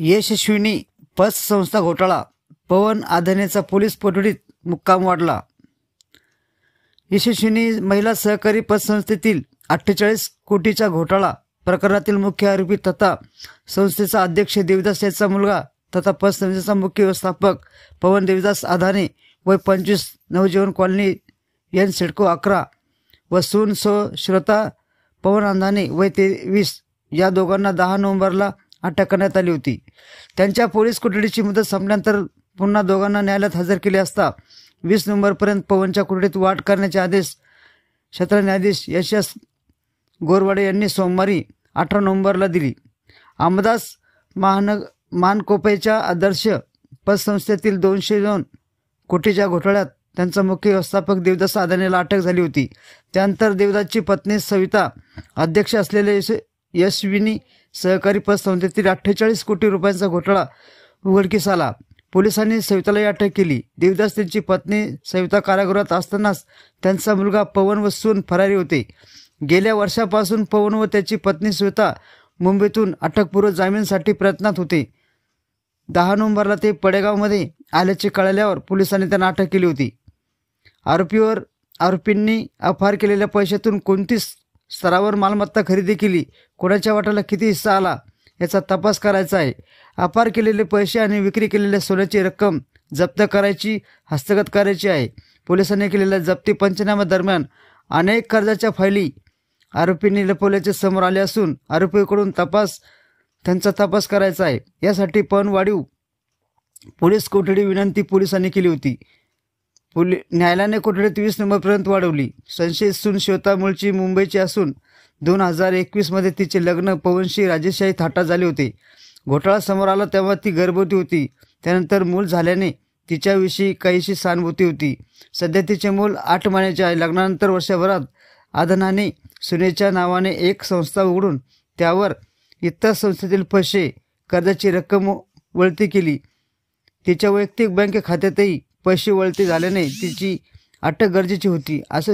यशस्विनी पतसंस्था घोटाळा, पवन आधानेचा पोलीस कोठडीत मुक्काम वाढला। यशस्विनी महिला सहकारी पतसंस्थेतील 48 कोटीच्या घोटाळा प्रकरणातील मुख्य आरोपी तथा संस्थेचा अध्यक्ष देवदास याचा मुलगा तथा पतसंस्थेचा मुख्य व्यवस्थापक पवन देवदास आधाने वय 25, नवजीवन कॉलनी एन सिडको 11 व सून श्रोता पवन आधाने वय 23 या दोघांना 10 नोव्हेंबरला अटक करण्यात आली होती। त्यांच्या पोलीस कोठडीची मुदत संपल्यानंतर पुन्हा दोघांना न्यायालयात हजर केले असता 20 नोव्हेंबरपर्यंत पवनच्या कोठडीत वाढ करण्याचे आदेश क्षेत्र न्यायाधीश यशस गोरवाडे यांनी सोमवारी 18 नोव्हेंबरला दिली। अहमदास मानकोपेच्या आदर्श पतसंस्थेतील 202 कोटीच्या घोटाळ्यात त्यांचा मुख्य व्यवस्थापक देवदास आधानेला अटक झाली होती। त्यानंतर देवदासची पत्नी सविता अध्यक्ष असलेले यशस्विनी सहकारी पतसंस्थेतील 48 कोटी रुपयांचा घोटाळा उघडकीस आला। पोलिसांनी सविताला अटक केली। देवदास त्यांची पत्नी सविता कारागृहात असतानाच त्यांचा मुलगा पवन व सून फरारी होते। गेल्या वर्षापासून पवन व त्याची पत्नी सविता मुंबईतून अटकपूर्व जामीनसाठी प्रयत्नात होते। 10 नोव्हेंबरला ते पडेगावमध्ये आल्याचे कळल्यावर पोलिसांनी त्यांना अटक केली होती। आरोपींनी अपहार केलेल्या पैशातून कोणती स्तरावर मालमत्ता खरेदी केली, कोणाच्या वाट्याला किती हिस्सा आला याचा तपास करायचा आहे। अपहार केलेले पैसे आणि विक्री केलेल्या सोन्याची रक्कम जप्त करायची, हस्तगत करायची आहे। पोलिसांनी केलेल्या जप्ती पंचनाम्या दरम्यान अनेक कर्जाच्या फायली आरोपींनी लपवल्याचे समोर आले असून आरोपीकडून त्यांचा तपास करायचा आहे। यासाठी पवन वाढीव पोलीस कोठडी विनंती पोलिसांनी केली होती। न्यायालयाने कोठडी 20 नोव्हेंबरपर्यंत वाढवली। संशयित सून श्वेता मूळची मुंबईची असून 2021 मध्ये तिचे लग्न पवनशी राजेशाही थाटा झाले होते। घोटाळा समोर आला तेव्हा ती गर्भवती होती। त्यानंतर मूल झाल्याने तिच्याविषयी काहीशी सहानुभूती होती। सध्या तिचे मूल 8 महिन्याचे आहे। लग्नानंतर वर्षभरात आधानाने सुनेच्या नावाने एक संस्था उघडून त्यावर इतर संस्थेतील पैसे कर्जाची रक्कम वळती केली। तिच्या वैयक्तिक बँक खात्यातही पैसे वळती झाल्याने तिची अटक गरजेची होती, असे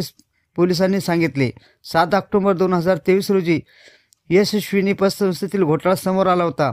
पोलिसांनी सांगितले। 7 ऑक्टोबर 2023 रोजी यशस्विनी पतसंस्थेतील घोटाळा समोर आला होता।